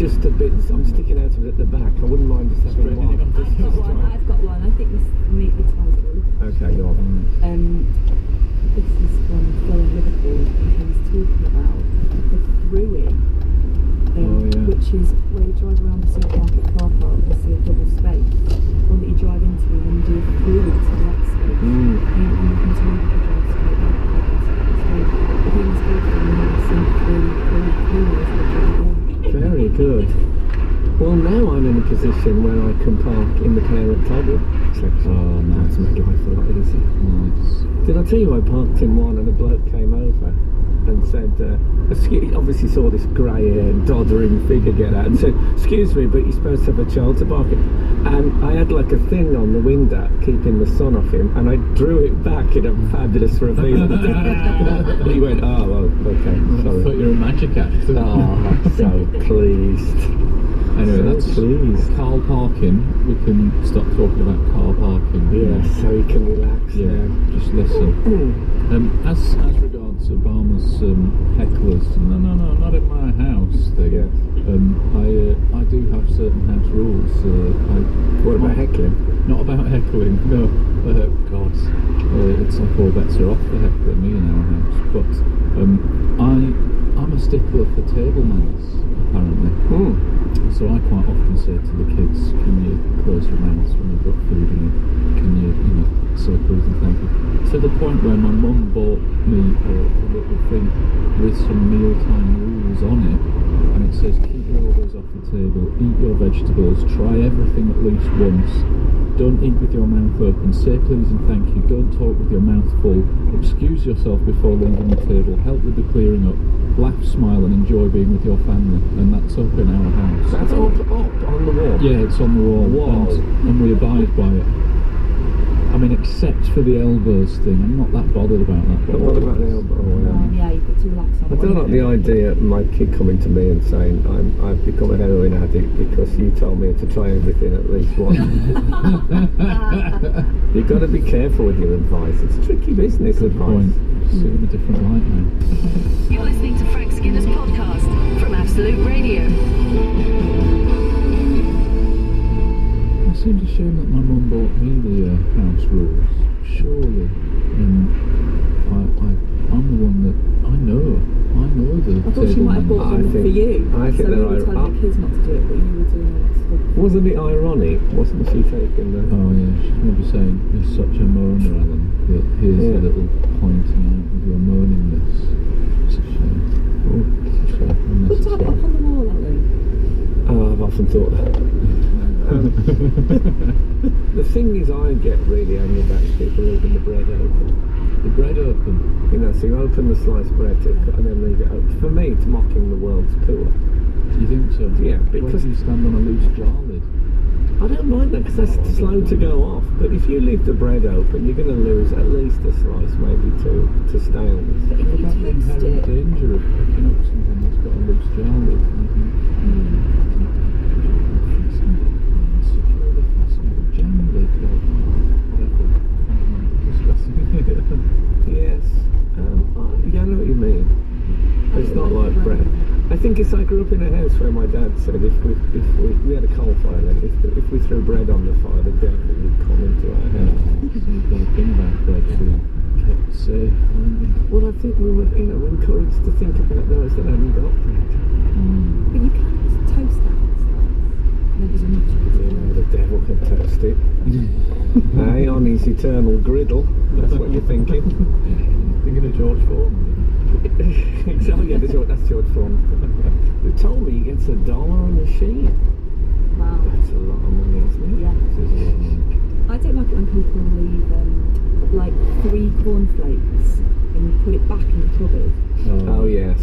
just a bit. I'm sticking out of it at the back. I wouldn't mind just having one. I've got one. I think this neatly ties it all. Okay, go on. This is from Phil in Liverpool, and he's talking about the through-in, which is where you drive around the supermarket car park and see a double space, one that you drive into and then you do a through-in to the next space. And you can tell you can drive straight back and then straight. But he was good for me to see through as they drive in. Very good. Well, now I'm in a position where I can park in the parent toggle section. Oh, nice. That's made life a lot easier. Nice. Did I tell you I parked in one and a bloke came over and said, obviously saw this grey-haired, doddering figure get out and said, "Excuse me, but you're supposed to have a child to park it." And I had like a thing on the window keeping the sun off him, and I drew it back in a fabulous reveal. He went, "Oh, well, okay, sorry." I thought you were a magic act. Oh, so pleased. Anyway, so that's pleased. car parking. We can stop talking about car parking. Yeah, so you can relax. Yeah, just listen. As regards Obama's hecklers, no, not in my house thing. Yeah. I do have certain house rules. What about heckling? Not about heckling. No. God, it's like all bets are off for heckling me in our house. But I'm a stickler for table manners, apparently. So I quite often say to the kids, "Can you close your mouths when you've got food in it? Can you say please and thank you?" To the point where my mum bought me a little thing with some mealtime rules on it, and it says, "Keep your elbows off the table, eat your vegetables, try everything at least once, don't eat with your mouth open, say please and thank you, don't talk with your mouth full, excuse yourself before leaving the table, help with the clearing up, laugh, smile and enjoy being with your family." And that's up in our house. That's up on the wall? Yeah, it's on the wall. And we abide by it. I mean, except for the elbows thing, I'm not that bothered about that. But what about the elbow? Yeah, you've got to relax on I don't like the idea of my kid coming to me and saying, I've become a heroin addict because you told me to try everything at least once. You've got to be careful with your advice. It's tricky business advice. See it in a different light now. You're listening to Frank Skinner's podcast from Absolute Radio. It seems a shame that my mum bought me the house rules. Surely, I'm the one that I know the. I thought she might have bought them for you. I think so they're you were telling the kids not to do it, but you were doing it. Wasn't it ironic? Wasn't she taking the... Oh yeah, she's going to be saying, "You're such a moaner, Alan, that here's a little pointing out of your moaningness." It's a shame. It's a shame. Put it up on the wall, Alan. Oh, I've often thought that. The thing is, I get really angry about people leaving the bread open. The bread open? You know, so you open the sliced bread and then leave it open. For me, it's mocking the world's poor. Do you think so? Yeah, because... Where do you stand on a loose jar lid? I don't mind that because that's slow to go off. But if you leave the bread open, you're going to lose at least a slice, maybe two, to staleness. But if What you about the toast inherent it... danger of picking up something that's got a loose jar lid? Securely fastened with a jam lid or whatever. Yes. Yeah, I know what you mean. It's not like bread. I think it's I grew up in a house where my dad said if we had a coal fire then if we threw bread on the fire, the devil would come into our house. You've got to think about bread being kept safe, aren't you? Well, I think we were, encouraged to think about those that hadn't got bread. But you can't toast that. There's enough to do. Yeah, the devil can toast it. Hey, on his eternal griddle. That's what you're thinking. Thinking of George Foreman. Exactly, yeah, that's George Foreman. Who told me he gets $1 a machine. Wow. That's a lot of money, isn't it? Yeah. I don't like it when people leave like 3 cornflakes and you put it back in the cupboard. Oh yes.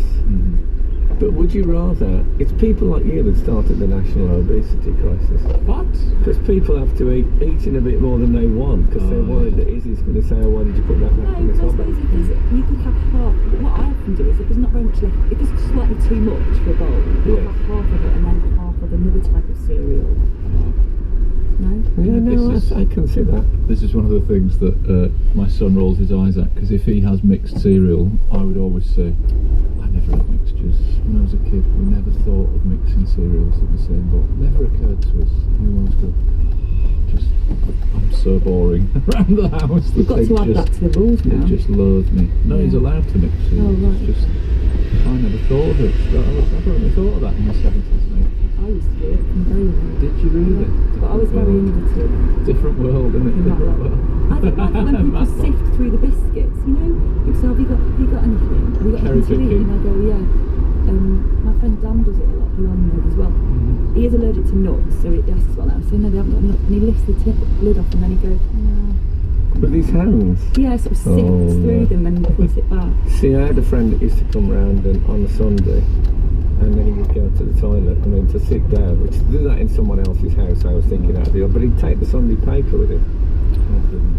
But would you rather... It's people like you that started the national obesity crisis. What? Because people have to eating a bit more than they want because they're worried that Izzy's going to say, "Oh, why did you put that back in the cupboard?" You could have half. What I often do is if there's not very much left, if there's slightly too much for a bowl, I'll have half of it and then half of another type of cereal. No? Yeah, no, This is- I can see that. This is one of the things that my son rolls his eyes at, because if he has mixed cereal, I would always say, I never had mixtures. When I was a kid, we never thought of mixing cereals in the same bowl. Never occurred to us. He always go, just, I'm so boring around the house. You've got to add that to the rules They now. just loathe me. No, he's Yeah. allowed to mix cereals. Oh, right. It's just, I never thought of it. I've only thought of that in the 70s and 80s. I used to do it from very young. Did you really? Yeah. But I was very innovative. Different world, isn't it? In that Different way. world. I think like when people sift through the biscuits, you know, so have you got anything? Have you got Cherry anything to eat? picking. And I go, yeah. My friend Dan does it a lot, who I know as well. He is allergic to nuts, so he asks what that. I say, no, they haven't got nuts. And he lifts the lid off and then he goes, no. With his hands. Yeah, sort of sifts through them and puts it back. See, I had a friend that used to come round on a Sunday, and then he would go to the toilet, to sit down, which to do that in someone else's house, I was thinking out of the but he'd take the Sunday paper with him.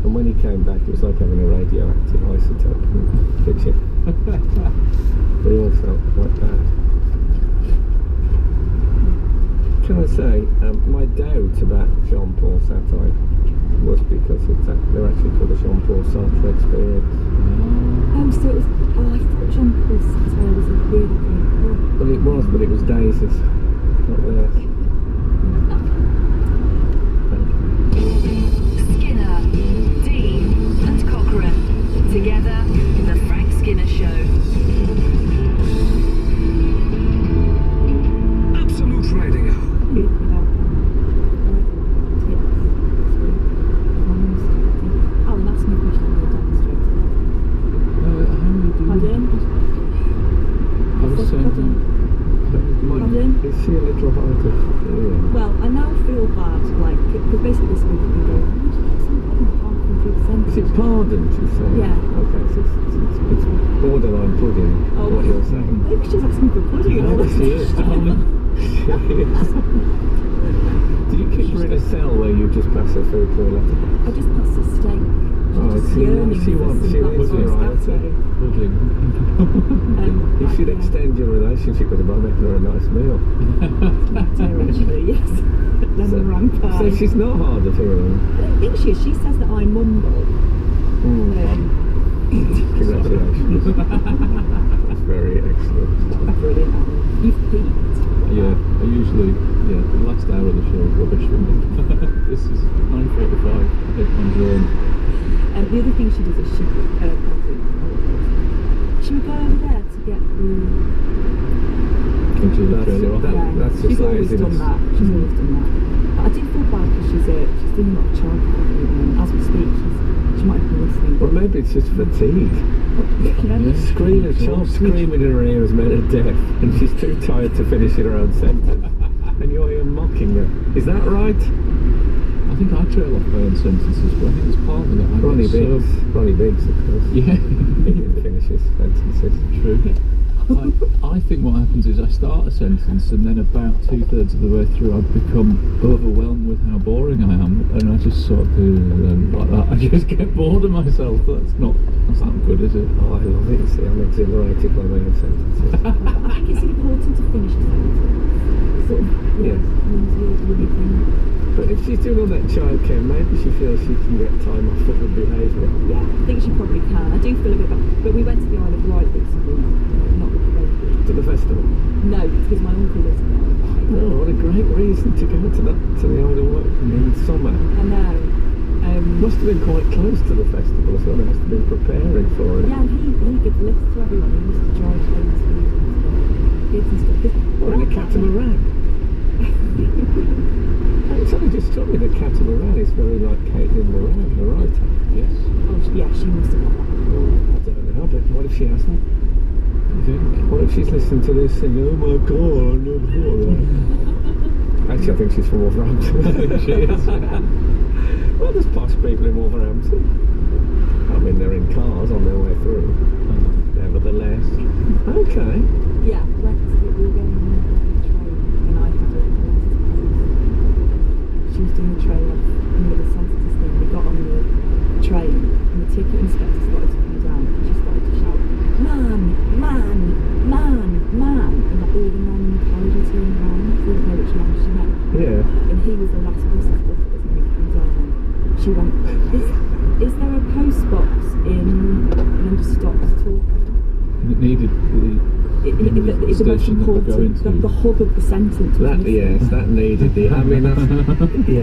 And when he came back, it was like having a radioactive isotope in the kitchen. They all felt quite bad. Can I say, my doubt about Jean-Paul satire was because they're actually called the Jean-Paul Sartre experience. So it was, I thought John Paul's satire was a really great book. Well, it was, but it was Daisy's, not theirs. Skinner, Dean, and Cochrane. Together, The Frank Skinner Show. Absolute Radio. Alan asked me a question on the demonstrator. How many do you Pardon? I was saying, Pardon? Is she a little hard to hear? Well, I now feel bad, because basically this week I've been going, why did you have some problem halfway through the sentence? Is it pardoned, you say? Yeah. Okay, so it's borderline pudding, what you're saying. Maybe she's asking for pudding and all Maybe this. she is, darling. She is. Do you keep her in a cell where you just pass her through to a letterbox? I just passed a steak. Oh, She's she yearning for wants some black variety. pudding. You should extend your relationship with her by making her a nice meal. Actually, yes. Lemon meringue pie. So she's not hard of hearing. I don't think she is. She says that I mumble. Congratulations. That's very excellent. Brilliant. You've peaked. Yeah, I usually, the last hour of the show is rubbish for me. This is 9:45, I think I'm drawn. And the other thing she does is she would go over there to get the... Until the That's trailer it, off. that's just she's always laziness. done that. She's always done that. But I do feel bad because she's doing a lot of childcare at the moment. As we speak, she might be listening. Well, maybe it's just fatigue. You know, A child screaming in her ear has made her deaf, and she's too tired to finish her own sentence. And you're here mocking her. Is that right? I think I trail off my own sentences, but I think it's partly that I Ronnie get so... Biggs. Ronnie Biggs, of course. Yeah. He didn't finish his sentences. True. I think what happens is I start a sentence and then about 2/3 of the way through I become overwhelmed with how boring I am, and I just sort of do like that. I just get bored of myself. That's not good, is it? Oh, I love it. See, I'm exhilarated by my own sentences. I think it's important to finish a sentence. Sort of, Yes. thing. But if she's doing all that childcare, maybe she feels she can get time off for good behaviour. Yeah, I think she probably can. I do feel a bit bad. But we went to the Isle of Wight recently, not with the baby. To the festival. No, because my uncle lives in the Isle of Wight. Oh, what a great reason to go to the Isle of Wight in summer. I know. Must have been quite close to the festival as well. They must have been preparing for it. Yeah, and he gives lifts to everyone. He used to drive home to kids and stuff. Or in a catamaran. It's only just struck me that catamaran is very like Caitlin Moran, the writer. Yes. Oh, yeah, she must have got that. I don't know, but what if she hasn't? You think? What if she's listening to this saying, oh my god, I never thought of that. Actually, I think she's from Wolverhampton. She is. Well, there's posh people in Wolverhampton. I mean, they're in cars on their way through. Nevertheless. Okay. Yeah, we were going on the train and I had a she was doing the train off in the middle of sentences thing. We got on the train and the ticket inspector started to come down and she started to shout, man, man, man, man, and like all the men in the carriage were turning around, didn't know which man she meant. Yeah. And he was the last person to look at us and she went, is there a post box in, and then just stopped talking. And it needed It's the most important, the hub of the sentence. That, yes, that needed the. I mean,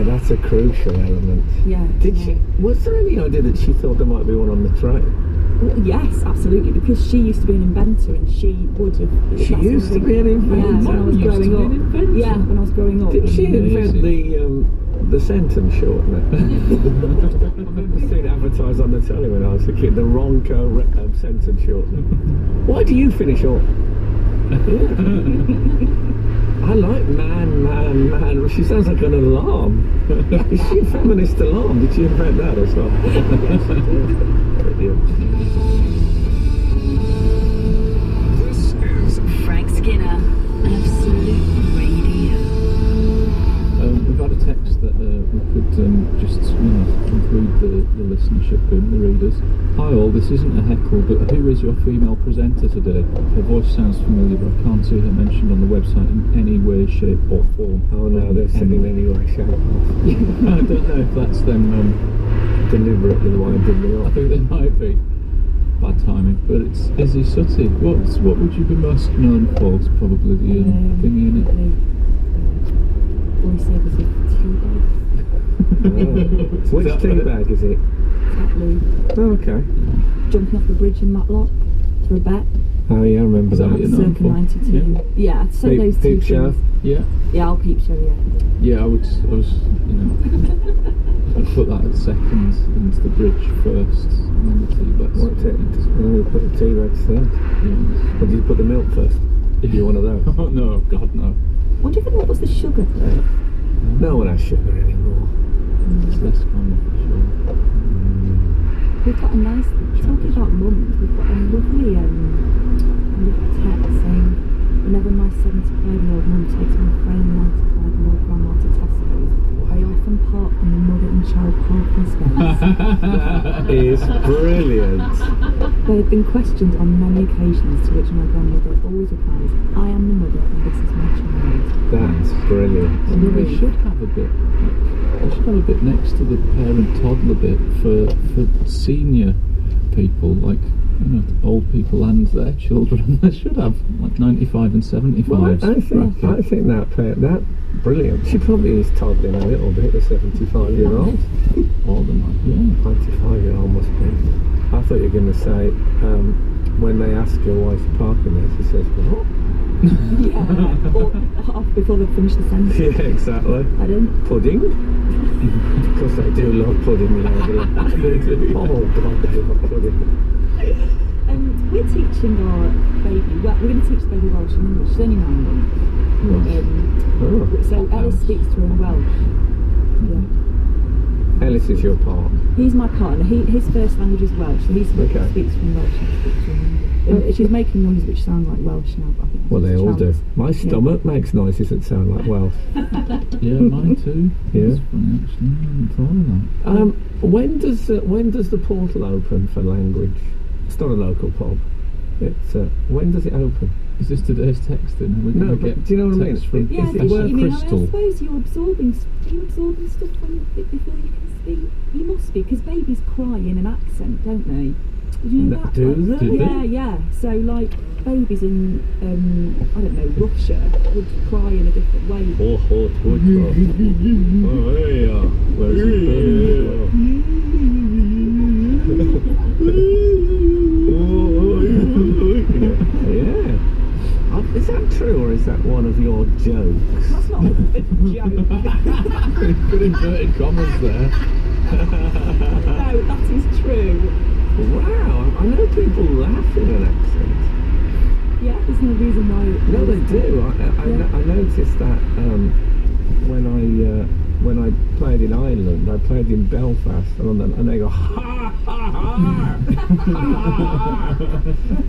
that's a crucial element. Yeah. Did she? Was there any idea that she thought there might be one on the train? Well, yes, absolutely, because she used to be an inventor, and she would have. She used to be an inventor. Yeah, when I was growing up. Yeah, when I was growing up. Did she invent the sentence shortener? I remember seeing it advertised on the telly when I was a kid. The Ronco sentence shortener. Why do you finish off? I like man. Well, she sounds like an alarm. Is she a feminist alarm? Did she invent that as well? Yes, she did. This is Frank Skinner, Absolute Radio. We've had a text that we could just include the listenership in, the readers. Hi all, this isn't a heckle, but who is your female presenter today? Her voice sounds familiar, but I can't see her mentioned on the website in any way, shape or form. Oh no, they're sitting anyway, shape or form. I don't know if that's them Deliberately winding me I up. think they might be. Bad timing, but it's Izzy Sutty. What would you be most known for? It's probably the thingy in it. Voiceovers of teabags. Which tea bag is it? Tatloo. Oh, okay. Jumping off the bridge in Matlock for a bet. Oh yeah, I remember Is that that. what you're known Circa for? 92. Yeah, I'd say those two Peep show. things. Yeah, Yeah, I'll peep show, yeah. yeah. I was, I'd put that at second into the bridge first, and then the tea bags. What's it? We put the tea bags first. Yeah. Or did you put the milk first? You one of those? Oh no, God no. What do you think? What was the sugar though? No one has sugar anymore. It's less common for sure. We've got a nice, talking about mums, we've got a lovely text saying, whenever my 75-year-old mum takes my frail 95-year-old grandma to Tesco's, I often park in the mother and child parking space. That is brilliant. They have been questioned on many occasions, to which my grandmother always replies, I am the mother and this is my child. That's brilliant. Well, they should have a bit. They should have a bit next to the parent-toddler bit for senior people, like old people and their children. They should have like 95 and 75. Well, I think that brilliant. She probably is toddling a little bit, the 75-year-old. More than that, yeah. 95-year-old must be. I thought you were going to say, when they ask her why she's parking there, she says, what? Yeah, or half before they finish the sentence. Yeah, exactly. I don't. Pudding? Because they do love pudding, you know. They do. Oh, God, they love pudding. We're teaching our baby, well, we're going to teach the baby Welsh and English. She's only 9 months. So Ellis speaks to her in Welsh. Yeah. Ellis is your part. He's my partner. His first language is Welsh, so he speaks from Welsh and speaks to her in English. She's making noises which sound like Welsh now, but I think Well, they all do. chance. My stomach makes noises that sound like Welsh. Yeah, mine too. Yeah. That's funny, actually. I hadn't thought of that. When does the portal open for language? It's not a local pub. It's when does it open? Is this today's texting? Are we No, gonna but get do you know what I mean? text from Yeah, Is it but worth you mean, I Crystal? suppose you're absorbing stuff from it before you can speak. You must be, because babies cry in an accent, don't they? Did you know that? Do they? Do they? Yeah. So, like, babies in, I don't know, Russia would cry in a different way. Oh, there you are. Whereas in Yeah. Is that true, or is that one of your jokes? That's not a joke. Good inverted commas there. No, that is true. Wow, I know people laugh in an accent. Yeah, there's no reason why. No, they do. I noticed that when I played in Ireland, I played in Belfast, and they go ha ha ha,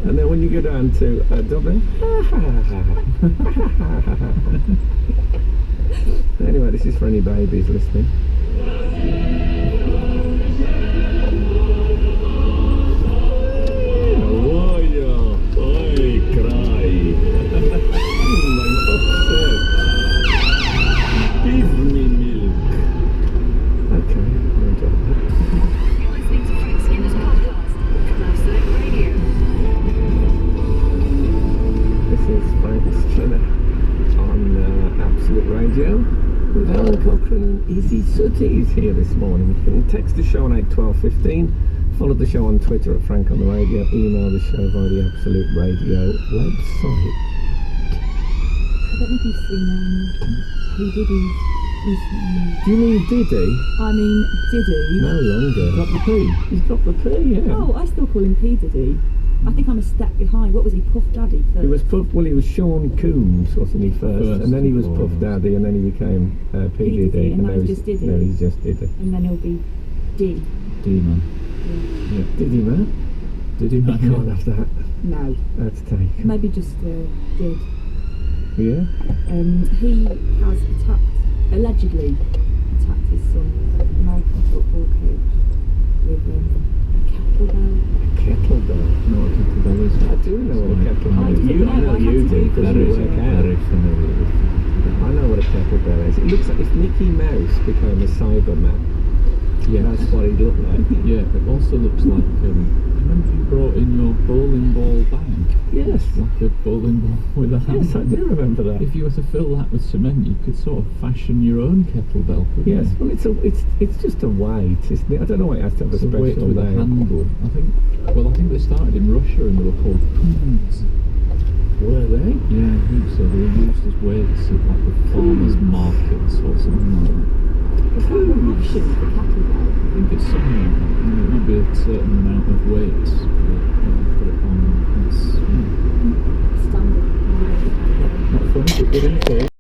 and then when you go down to Dublin, ha ha ha ha. Anyway, this is for any babies listening. Izzy Sooty is here this morning. You can text the show on 81215, follow the show on Twitter at Frank on the Radio, email the show via the Absolute Radio website. I don't know if you've seen P. Diddy recently. Do you mean Diddy? I mean Diddy. No longer. Got the P. He's dropped the P, yeah. Oh, I still call him P. Diddy. I think I'm a step behind. What was he, Puff Daddy first? He was he was Sean Combs, wasn't he, first? And then he was Puff Daddy, and then he became P. Diddy. And now he's just Diddy. No, he's just Diddy. And then he'll be D. D-man. Yeah. Yeah. Diddy, man? Diddy man. You can't have that. No. That's taken. Maybe just did. Yeah? He has allegedly attacked his son's American football coach with a kettlebell. Kettlebell? No, what a kettlebell is. I do know what a kettlebell I is. didn't know, I know I had you to do, Google because it. you work out. Very familiar with kettlebell. I know what a kettlebell is. It looks like if Mickey Mouse became a Cyberman. Yeah. That's what he'd look like. Yeah, it also looks like, remember you brought in your bowling ball bag? Yes. Like a bowling ball with a handle. Yes, I do remember that. If you were to fill that with cement, you could sort of fashion your own kettlebell. couldn't Yes, you? well, it's just a weight, isn't it? I don't know why it has to have It's a a weight special with a name. handle. I think they started in Russia and they were called hoods. Were they? Yeah, I think so. They were used as weights at like the farmers' markets or something like that. Is that the Russian